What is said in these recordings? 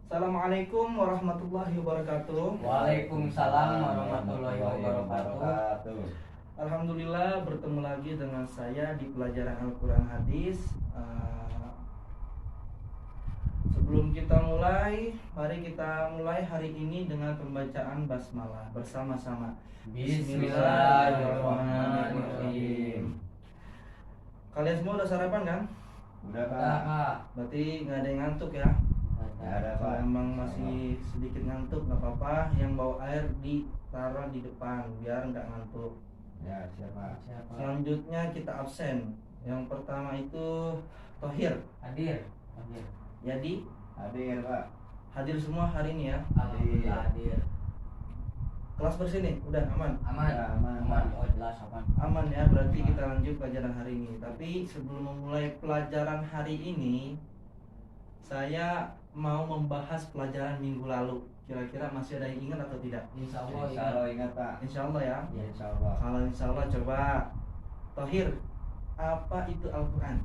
Assalamualaikum warahmatullahi wabarakatuh. Waalaikumsalam warahmatullahi wabarakatuh. Alhamdulillah bertemu lagi dengan saya di pelajaran Al-Quran Hadis. Sebelum kita mulai, mari kita mulai hari ini dengan pembacaan basmalah bersama-sama. Bismillahirrahmanirrahim. Kalian semua udah sarapan kan? Udah Pak. Berarti nggak ada yang ngantuk ya? Nggak ada Pak. Kalau emang masih sedikit ngantuk nggak apa-apa, yang bawa air ditaruh di depan biar nggak ngantuk. Ya siapa? Selanjutnya kita absen. Yang pertama itu Tohir. Hadir. Jadi Hadir Pak. hadir semua hari ini ya. Alhamdulillah hadir. Kelas bersih nih, udah aman? Aman. Ya, aman. Oh jelas aman. Aman ya, berarti kita lanjut pelajaran hari ini. Tapi sebelum memulai pelajaran hari ini, saya mau membahas pelajaran minggu lalu. Kira-kira masih ada yang ingat atau tidak? Insya Insya Allah Allah ingat Pak. Insya Allah ya. Ya, Insya Allah. Kalau insya Allah coba Tohir, apa itu Al-Quran?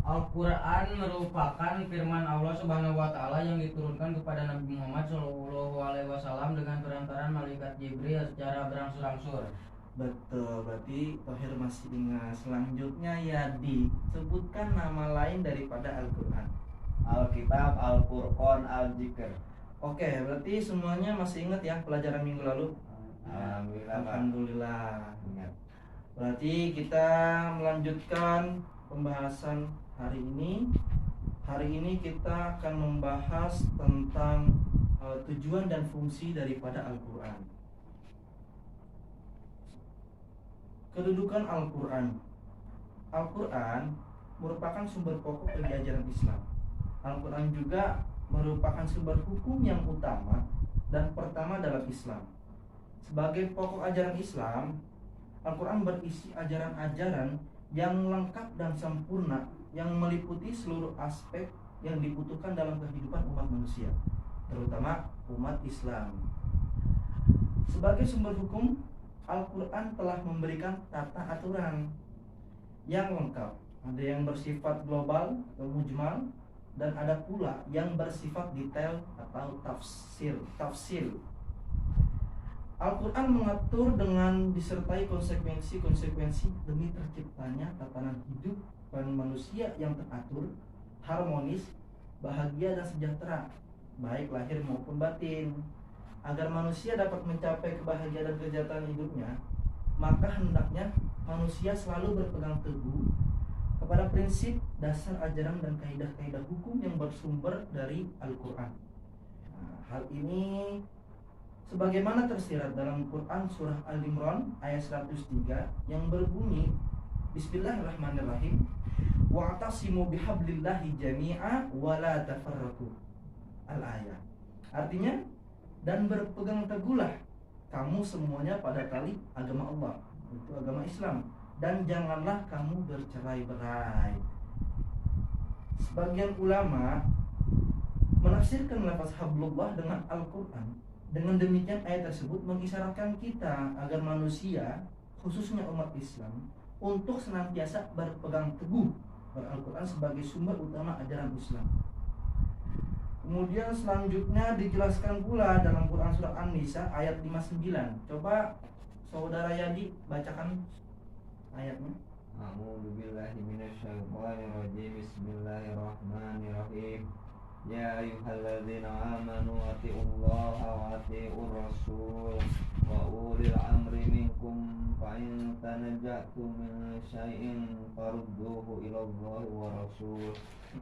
Al-Quran merupakan firman Allah Subhanahu wa Ta'ala yang diturunkan kepada Nabi Muhammad SAW dengan perantaraan malaikat Jibril secara berangsur-angsur. Betul, berarti Tohir masih ingat. Selanjutnya ya disebutkan nama lain daripada Al-Quran. Alkitab, Al-Furqan, Al-Zikr. Oke, berarti semuanya masih ingat ya pelajaran minggu lalu? Alhamdulillah Pak. Alhamdulillah. Ingat. Berarti kita melanjutkan pembahasan hari ini. Hari ini kita akan membahas tentang tujuan dan fungsi daripada Al-Quran. Kedudukan Al-Quran. Al-Quran merupakan sumber pokok dari ajaran Islam. Al-Quran juga merupakan sumber hukum yang utama dan pertama dalam Islam. Sebagai pokok ajaran Islam, Al-Quran berisi ajaran-ajaran yang lengkap dan sempurna yang meliputi seluruh aspek yang dibutuhkan dalam kehidupan umat manusia, terutama umat Islam. Sebagai sumber hukum, Al-Quran telah memberikan tata aturan yang lengkap. Ada yang bersifat global atau mujmal, dan ada pula yang bersifat detail atau tafsir. Al-Quran mengatur dengan disertai konsekuensi demi terciptanya tatanan hidup manusia yang teratur, harmonis, bahagia dan sejahtera, baik lahir maupun batin. Agar manusia dapat mencapai kebahagiaan dan kesejahteraan hidupnya, maka hendaknya manusia selalu berpegang teguh kepada prinsip dasar ajaran dan kaidah-kaidah hukum yang bersumber dari Al-Quran. Hal ini sebagaimana tersirat dalam Quran surah Al-Imran ayat 103 yang berbunyi, Bismillahirrahmanirrahim, wa'tasimu bihablillahi jami'a wa la tafarraqu. Al-ayat. Artinya, dan berpegang teguhlah kamu semuanya pada tali agama Allah, itu agama Islam, dan janganlah kamu bercerai-berai. Sebagian ulama menafsirkan lafaz hablullah dengan Al-Quran. Dengan demikian ayat tersebut mengisyaratkan kita agar manusia, khususnya umat Islam, untuk senantiasa berpegang teguh pada Al-Quran sebagai sumber utama ajaran Islam. Kemudian selanjutnya dijelaskan pula dalam Quran surah An-Nisa ayat 59. Coba saudara Yadi bacakan ayatnya. A'udzu billahi minasyaitonir rajim. Bismillahirrahmanirrahim. Ya ayyuhalladzina amanu atiullaha wa atiur rasul wa ulil amri minkum fa in tanaza'tum min syai'in farudduhu ila Allahi wa rasul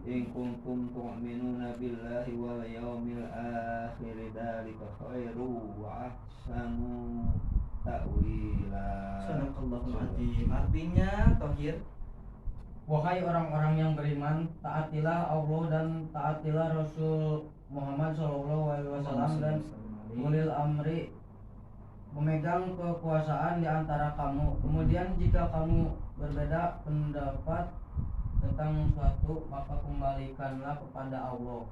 in kuntum tu'minuna billahi wal yawmil akhir dzalika khairu wa ahsanu ta'wila. Sadaqallahul azim. Artinya Tohir, Wahai orang-orang yang beriman, taatilah Allah dan taatilah Rasul Muhammad SAW dan ulil amri memegang kekuasaan di antara kamu. Kemudian jika kamu berbeda pendapat tentang suatu, maka kembalikanlah kepada Allah.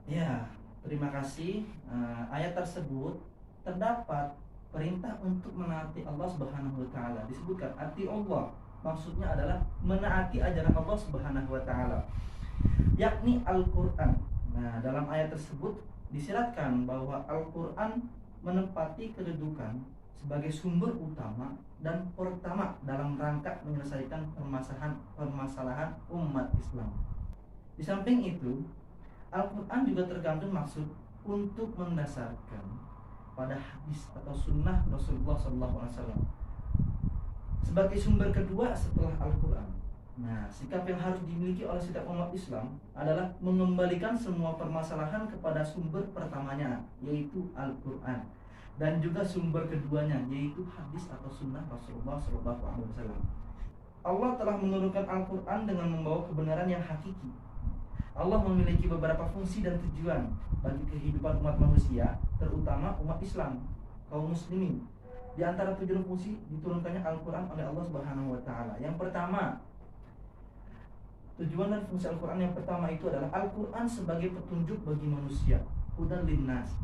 ya, terima kasih. Ayat tersebut terdapat perintah untuk menaati Allah Subhanahu wa taala. Disebutkan ati Allah. Maksudnya adalah menaati ajaran Allah Subhanahu wa taala, yakni Al-Qur'an. Nah, dalam ayat tersebut disyaratkan bahwa Al-Quran menempati kedudukan sebagai sumber utama dan pertama dalam rangka menyelesaikan permasalahan umat Islam. Di samping itu, Al-Quran juga terkandung maksud untuk mendasarkan pada hadis atau sunnah Rasulullah SAW sebagai sumber kedua setelah Al-Quran. Nah, sikap yang harus dimiliki oleh setiap umat Islam adalah mengembalikan semua permasalahan kepada sumber pertamanya, yaitu Al-Quran, dan juga sumber keduanya, yaitu hadis atau sunnah Rasulullah SAW. Allah telah menurunkan Al-Quran dengan membawa kebenaran yang hakiki. Allah memiliki beberapa fungsi dan tujuan bagi kehidupan umat manusia, terutama umat Islam, kaum muslimin. Di antara tujuan fungsi diturunkannya Al-Quran oleh Allah Subhanahu wa Ta'ala. Yang pertama, tujuan dan fungsi Al-Quran yang pertama itu adalah Al-Quran sebagai petunjuk bagi manusia, hudan linnas.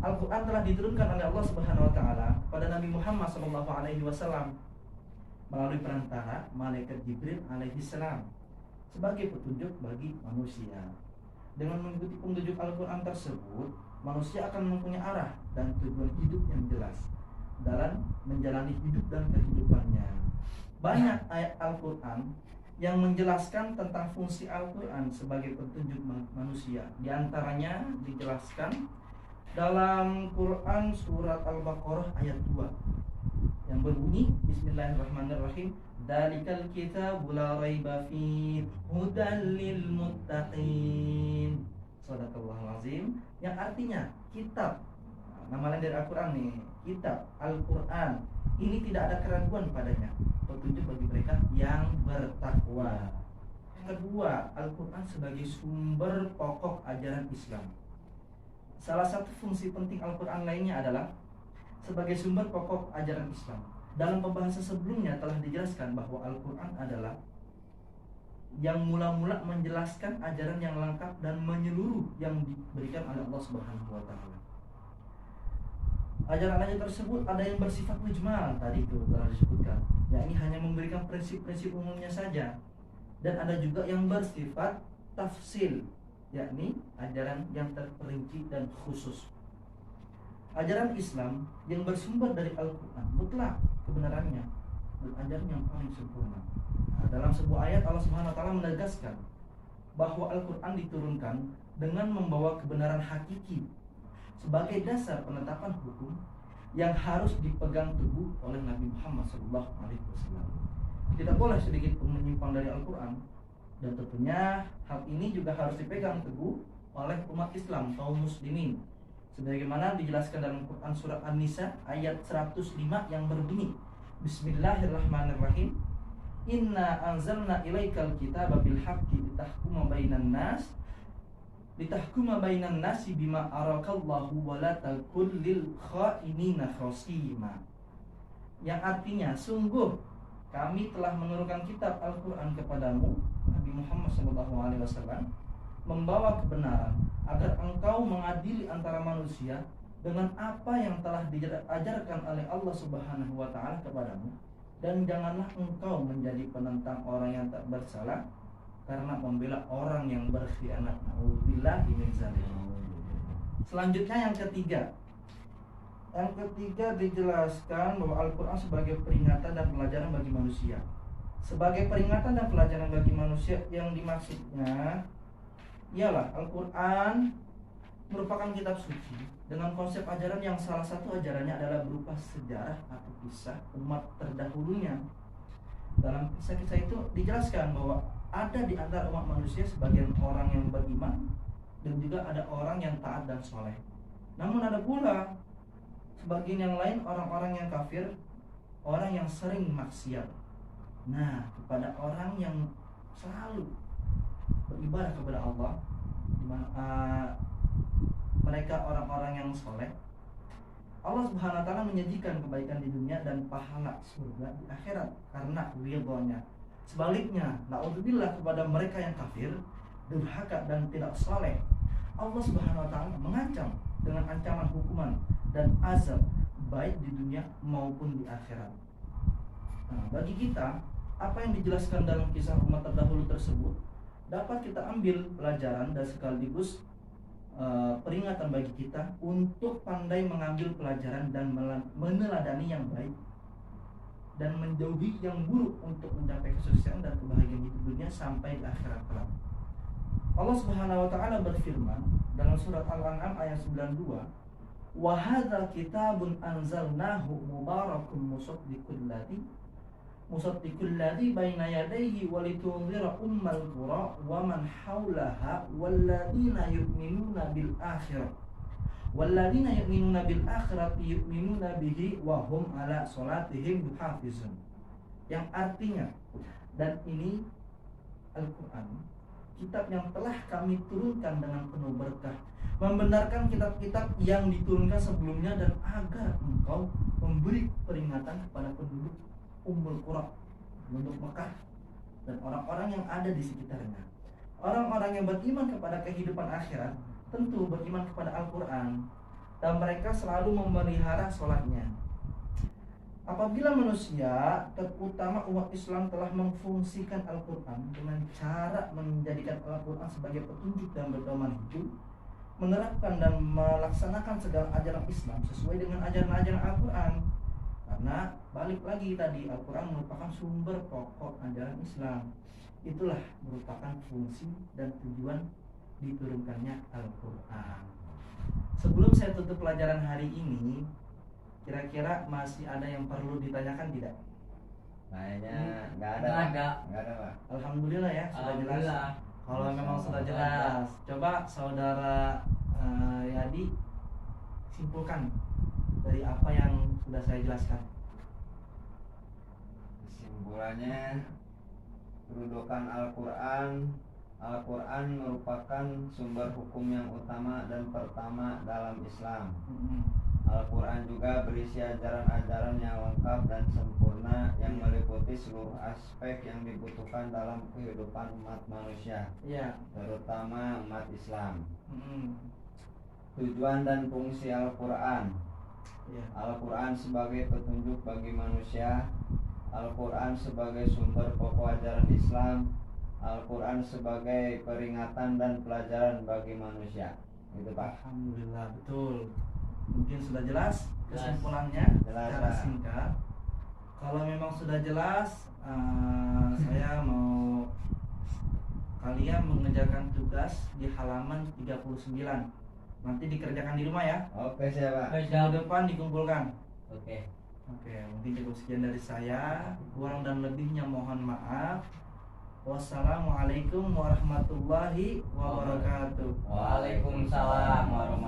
Al-Quran telah diturunkan oleh Allah Subhanahu wa Ta'ala pada Nabi Muhammad SAW melalui perantara malaikat Jibril alaihi salam sebagai petunjuk bagi manusia. Dengan mengikuti petunjuk Al-Quran tersebut, manusia akan mempunyai arah dan tujuan hidup yang jelas dalam menjalani hidup dan kehidupannya. Banyak ayat Al-Quran yang menjelaskan tentang fungsi Al-Quran sebagai petunjuk manusia. Di antaranya dijelaskan dalam Quran surat Al-Baqarah ayat 2 yang berbunyi Bismillahirrahmanirrahim, Dalikal kitabu la raiba fihi hudan lil muttaqin. Shadaqallahul azim, yang artinya kitab, nama lain dari Al-Quran nih, kitab Al-Quran ini tidak ada keraguan padanya, petunjuk bagi mereka yang bertakwa. Kedua, Al-Quran sebagai sumber pokok ajaran Islam. Salah satu fungsi penting Al-Quran lainnya adalah sebagai sumber pokok ajaran Islam. Dalam pembahasan sebelumnya telah dijelaskan bahwa Al-Quran adalah yang mula-mula menjelaskan ajaran yang lengkap dan menyeluruh yang diberikan oleh Allah Subhanahu wa Ta'ala. Ajaran-ajaran tersebut ada yang bersifat mujmal, tadi itu telah disebutkan, yakni hanya memberikan prinsip-prinsip umumnya saja, dan ada juga yang bersifat tafsil, yakni ajaran yang terperinci dan khusus. Ajaran Islam yang bersumber dari Al-Quran mutlak kebenarannya dan ajaran yang paling sempurna. Nah, dalam sebuah ayat Allah Subhanahu wa Ta'ala menegaskan bahwa Al-Quran diturunkan dengan membawa kebenaran hakiki sebagai dasar penetapan hukum yang harus dipegang teguh oleh Nabi Muhammad SAW. Tidak boleh sedikit pun menyimpang dari Al-Quran, dan tentunya hal ini juga harus dipegang teguh oleh umat Islam, kaum muslimin, sebagaimana dijelaskan dalam Quran surat An-Nisa ayat 105 yang berbunyi Bismillahirrahmanirrahim, Inna anzalna ilaikal kitaba bil haqqi litahkuma bainan nasi bima arakallahu wa la takul lil khainina khasima. Yang artinya, sungguh kami telah menurunkan kitab Al-Quran kepadamu, Nabi Muhammad SAW, membawa kebenaran agar engkau mengadili antara manusia dengan apa yang telah diajarkan oleh Allah Subhanahu wa Ta'ala kepadamu, dan janganlah engkau menjadi penentang orang yang tak bersalah karena membela orang yang berkhianat. Nauzubillahi min dzalik. Selanjutnya yang ketiga. Yang ketiga dijelaskan bahwa Al-Quran sebagai peringatan dan pelajaran bagi manusia. Sebagai peringatan dan pelajaran bagi manusia yang dimaksudnya ialah Al-Quran merupakan kitab suci dengan konsep ajaran yang salah satu ajarannya adalah berupa sejarah atau kisah umat terdahulunya. Dalam kisah-kisah itu dijelaskan bahwa ada di antara umat manusia sebagian orang yang beriman dan juga ada orang yang taat dan soleh. Namun ada pula sebagian yang lain orang-orang yang kafir, orang yang sering maksiat. Nah, kepada orang yang selalu beribadah kepada Allah, mereka orang-orang yang soleh, Allah Subhanahu wa Ta'ala menyajikan kebaikan di dunia dan pahala surga di akhirat karena ridhonya. Sebaliknya, naudzubillah, kepada mereka yang kafir, durhaka dan tidak soleh, Allah Subhanahu wa Ta'ala mengancam dengan ancaman hukuman dan azab baik di dunia maupun di akhirat. Nah, bagi kita, apa yang dijelaskan dalam kisah umat terdahulu tersebut dapat kita ambil pelajaran dan sekaligus peringatan bagi kita untuk pandai mengambil pelajaran dan meneladani yang baik dan menjauhi yang buruk untuk mencapai kesuksesan dan kebahagiaan hidup dunia sampai di akhirat kelak. Allah Subhanahu wa taala berfirman dalam surat Al-An'am ayat 92, "Wa hadzal kitabun anzalnahu mubarakun musaddiqul ladzi baina yadayhi wa litunzira ummal qura wa man haulaha walladzina yu'minuna bil akhirah walladzina yu'minuna bil akhirati yu'minuna bihi wa hum ala salatihim yuhafizun." Yang artinya, dan ini Al-Quran, kitab yang telah kami turunkan dengan penuh berkah, membenarkan kitab-kitab yang diturunkan sebelumnya, dan agar engkau memberi peringatan kepada penduduk Ummul Qura, penduduk Mekah, dan orang-orang yang ada di sekitarnya. Orang-orang yang beriman kepada kehidupan akhirat tentu beriman kepada Al-Quran, dan mereka selalu memelihara sholatnya. Apabila manusia, terutama umat Islam, telah memfungsikan Al-Quran dengan cara menjadikan Al-Quran sebagai petunjuk dan pedoman hidup, menerapkan dan melaksanakan segala ajaran Islam sesuai dengan ajaran-ajaran Al-Quran, karena balik lagi tadi, Al-Quran merupakan sumber pokok ajaran Islam. Itulah merupakan fungsi dan tujuan diturunkannya Al-Quran. Sebelum saya tutup pelajaran hari ini, kira-kira masih ada yang perlu ditanyakan tidak? Kayaknya nggak ada. Nggak ada, Pak. Alhamdulillah ya, sudah jelas. Kalau memang sudah jelas, coba saudara Yadi simpulkan dari apa yang sudah saya jelaskan. Kesimpulannya, kedudukan Al-Quran merupakan sumber hukum yang utama dan pertama dalam Islam. Al-Quran juga berisi ajaran-ajaran yang lengkap dan sempurna yang meliputi seluruh aspek yang dibutuhkan dalam kehidupan umat manusia, terutama umat Islam. Tujuan dan fungsi Al-Quran. Al-Quran sebagai petunjuk bagi manusia, Al-Quran sebagai sumber pokok ajaran Islam, Al-Quran sebagai peringatan dan pelajaran bagi manusia. Gitu, Pak. Alhamdulillah, betul. Mungkin sudah jelas kesimpulannya secara singkat. Kalau memang sudah jelas, saya mau kalian mengerjakan tugas di halaman 39. Nanti dikerjakan di rumah ya. Oke, siapa? Minggu depan dikumpulkan. Oke. Mungkin cukup sekian dari saya. Kurang dan lebihnya mohon maaf. Wassalamualaikum warahmatullahi wabarakatuh. Waalaikumsalam warahmatullahi wabarakatuh.